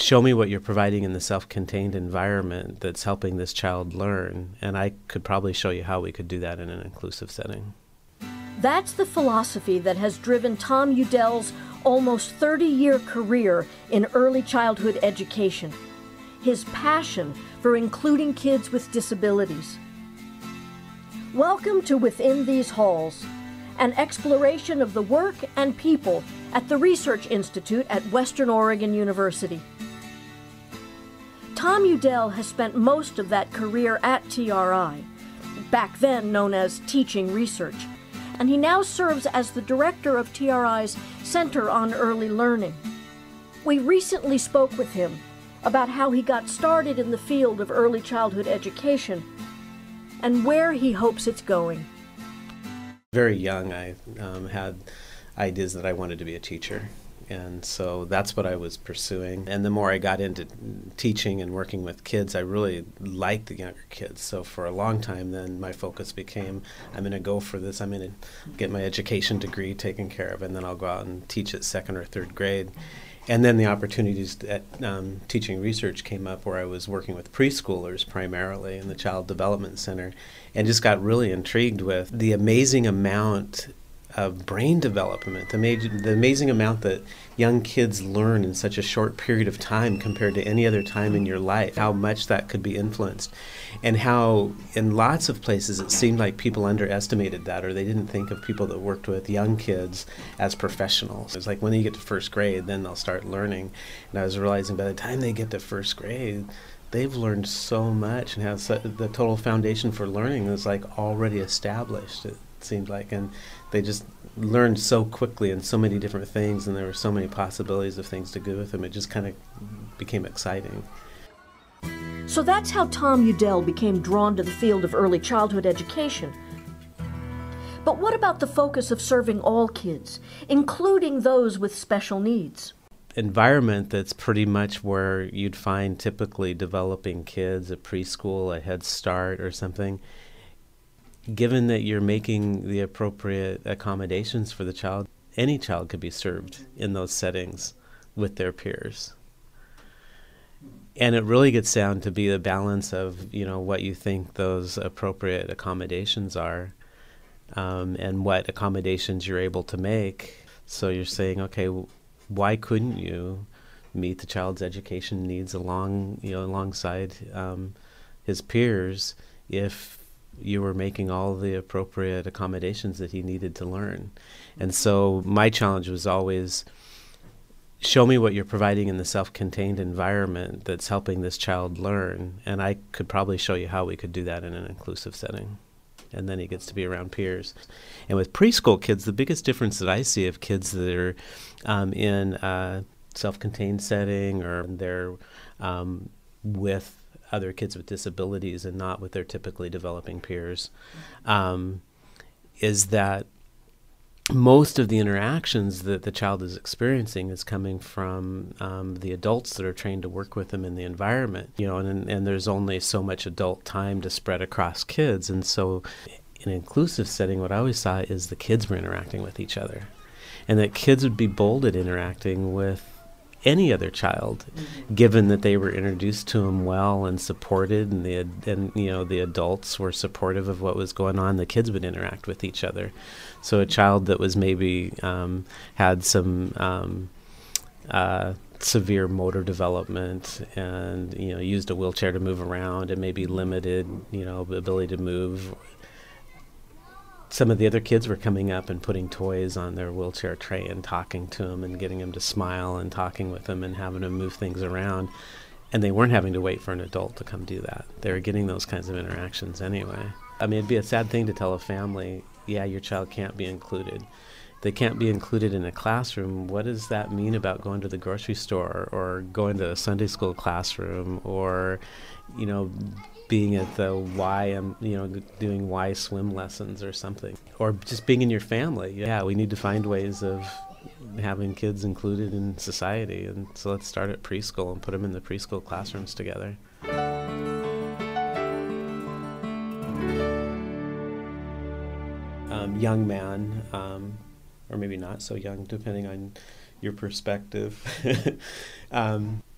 show me what you're providing in the self-contained environment that's helping this child learn, and I could probably show you how we could do that in an inclusive setting. That's the philosophy that has driven Tom Udell's almost 30-year career in early childhood education. His passion for including kids with disabilities. Welcome to Within These Halls, an exploration of the work and people at the Research Institute at Western Oregon University. Tom Udell has spent most of that career at TRI, back then known as Teaching Research, and he now serves as the director of TRI's Center on Early Learning. We recently spoke with him about how he got started in the field of early childhood education and where he hopes it's going. Very young, I had ideas that I wanted to be a teacher, and so that's what I was pursuing. And the more I got into teaching and working with kids, I really liked the younger kids. So for a long time then, my focus became, I'm going to go for this, I'm going to get my education degree taken care of, and then I'll go out and teach at second or third grade. And then the opportunities at Teaching Research came up, where I was working with preschoolers primarily in the Child Development Center, and just got really intrigued with the amazing amount of brain development, the amazing amount that young kids learn in such a short period of time compared to any other time in your life, how much that could be influenced, and how in lots of places it seemed like people underestimated that, or they didn't think of people that worked with young kids as professionals. It's like when you get to first grade, then they'll start learning. And I was realizing by the time they get to first grade, they've learned so much and have the total foundation for learning is like already established, it seemed like. And they just learned so quickly and so many different things, and there were so many possibilities of things to do with them. It just kind of became exciting. So that's how Tom Udell became drawn to the field of early childhood education. But what about the focus of serving all kids, including those with special needs? Environment that's pretty much where you'd find typically developing kids, a preschool, a Head Start or something. Given that you're making the appropriate accommodations for the child, any child could be served in those settings with their peers. And it really gets down to be the balance of, what you think those appropriate accommodations are, and what accommodations you're able to make. So you're saying, okay, why couldn't you meet the child's education needs alongside his peers if you were making all the appropriate accommodations that he needed to learn? And so my challenge was always, show me what you're providing in the self-contained environment that's helping this child learn, and I could probably show you how we could do that in an inclusive setting. And then he gets to be around peers. And with preschool kids, the biggest difference that I see of kids that are in a self-contained setting, or they're with other kids with disabilities and not with their typically developing peers, is that most of the interactions that the child is experiencing is coming from the adults that are trained to work with them in the environment. And there's only so much adult time to spread across kids. And so in an inclusive setting, what I always saw is the kids were interacting with each other, and that kids would be bold at interacting with any other child, given that they were introduced to them well and supported, and the adults were supportive of what was going on. The kids would interact with each other. So a child that was maybe had some severe motor development and used a wheelchair to move around and maybe limited ability to move, some of the other kids were coming up and putting toys on their wheelchair tray and talking to them and getting them to smile and talking with them and having them move things around. And they weren't having to wait for an adult to come do that. They were getting those kinds of interactions anyway. I mean, it'd be a sad thing to tell a family, yeah, your child can't be included. They can't be included in a classroom. What does that mean about going to the grocery store or going to a Sunday school classroom, or, being at the doing Y swim lessons or something, or just being in your family? Yeah, we need to find ways of having kids included in society, and so let's start at preschool and put them in the preschool classrooms together. Young man, or maybe not so young, depending on your perspective.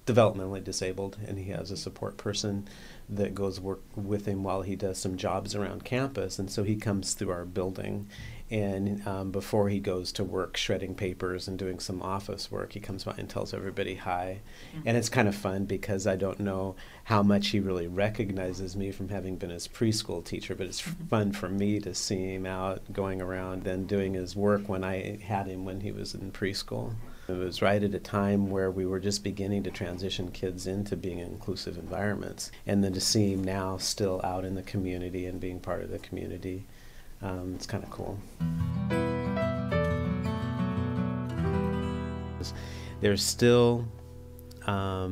developmentally disabled, and he has a support person that goes work with him while he does some jobs around campus. And so he comes through our building, and before he goes to work shredding papers and doing some office work, he comes by and tells everybody hi. Mm-hmm. And it's kind of fun because I don't know how much he really recognizes me from having been his preschool teacher, but it's fun for me to see him out going around and doing his work when I had him when he was in preschool. It was right at a time where we were just beginning to transition kids into being in inclusive environments. And then to see him now still out in the community and being part of the community, it's kind of cool. There's still a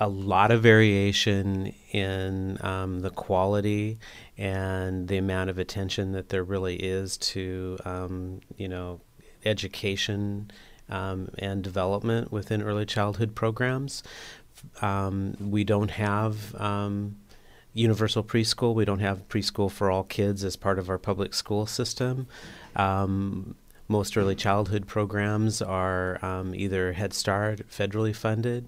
lot of variation in the quality and the amount of attention that there really is to, education and development within early childhood programs. We don't have universal preschool. We don't have preschool for all kids as part of our public school system. Most early childhood programs are either Head Start, federally funded,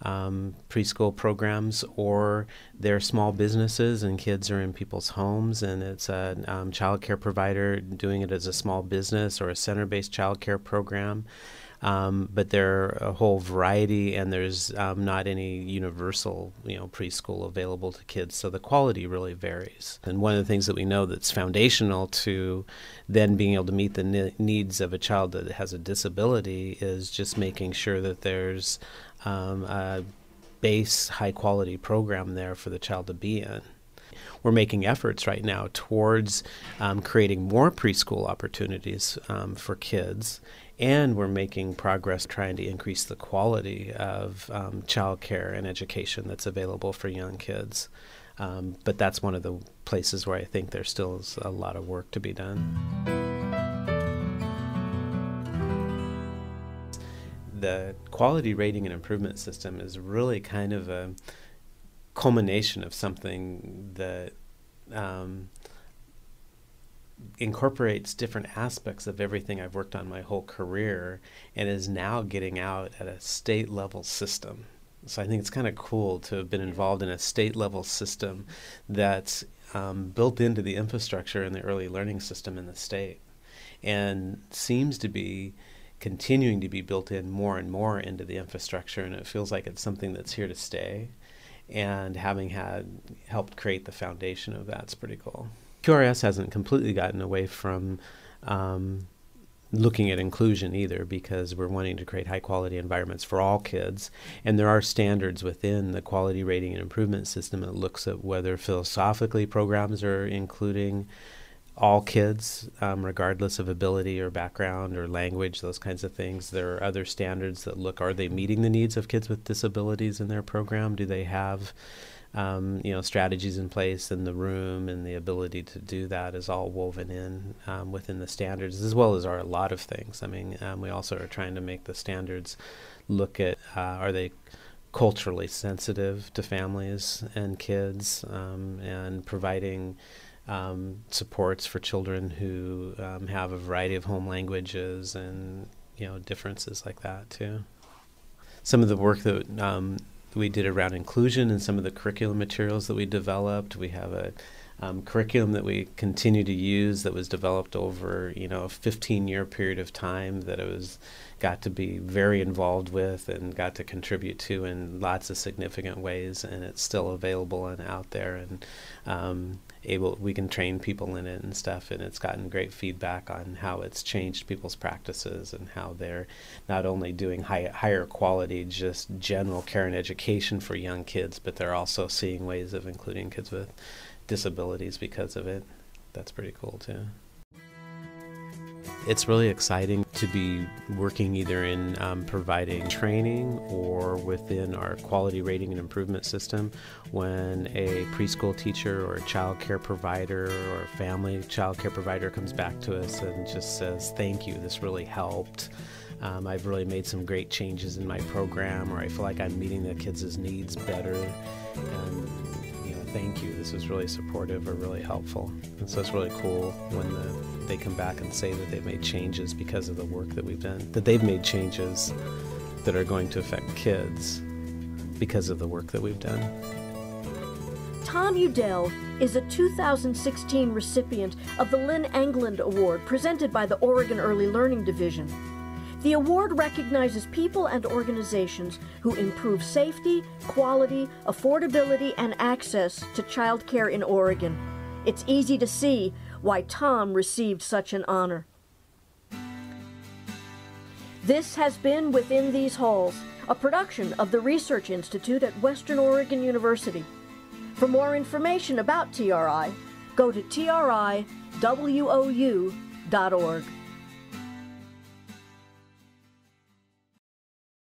preschool programs, or they're small businesses and kids are in people's homes, and it's a child care provider doing it as a small business or a center-based child care program. But there are a whole variety, and there's not any universal, preschool available to kids, so the quality really varies. And one of the things that we know that's foundational to then being able to meet the needs of a child that has a disability is just making sure that there's a base high-quality program there for the child to be in. We're making efforts right now towards creating more preschool opportunities for kids, and we're making progress trying to increase the quality of child care and education that's available for young kids. But that's one of the places where I think there still is a lot of work to be done. The quality rating and improvement system is really kind of a culmination of something that incorporates different aspects of everything I've worked on my whole career and is now getting out at a state level system. So I think it's kind of cool to have been involved in a state level system that's built into the infrastructure in the early learning system in the state, and seems to be continuing to be built in more and more into the infrastructure, and it feels like it's something that's here to stay. And having helped create the foundation of that's pretty cool. QRS hasn't completely gotten away from looking at inclusion either, because we're wanting to create high quality environments for all kids, and there are standards within the quality rating and improvement system that looks at whether philosophically programs are including all kids, regardless of ability or background or language, those kinds of things. There are other standards that look, are they meeting the needs of kids with disabilities in their program? Do they have strategies in place in the room, and the ability to do that is all woven in within the standards, as well as are a lot of things. I mean, we also are trying to make the standards look at, are they culturally sensitive to families and kids, and providing supports for children who have a variety of home languages and differences like that too. Some of the work that we did around inclusion and some of the curriculum materials that we developed, we have a curriculum that we continue to use that was developed over a 15-year period of time that it got to be very involved with and got to contribute to in lots of significant ways, and it's still available and out there, and we can train people in it and stuff, and it's gotten great feedback on how it's changed people's practices and how they're not only doing higher quality just general care and education for young kids, but they're also seeing ways of including kids with disabilities because of it. That's pretty cool too. It's really exciting to be working either in providing training or within our quality rating and improvement system when a preschool teacher or a child care provider or a family child care provider comes back to us and just says, thank you, this really helped. I've really made some great changes in my program, or I feel like I'm meeting the kids' needs better. And thank you, this was really supportive or really helpful. And so it's really cool when they come back and say that they've made changes because of the work that we've done, that they've made changes that are going to affect kids because of the work that we've done. Tom Udell is a 2016 recipient of the Lynne Angland Award presented by the Oregon Early Learning Division. The award recognizes people and organizations who improve safety, quality, affordability, and access to child care in Oregon. It's easy to see why Tom received such an honor. This has been Within These Halls, a production of the Research Institute at Western Oregon University. For more information about TRI, go to triwou.org.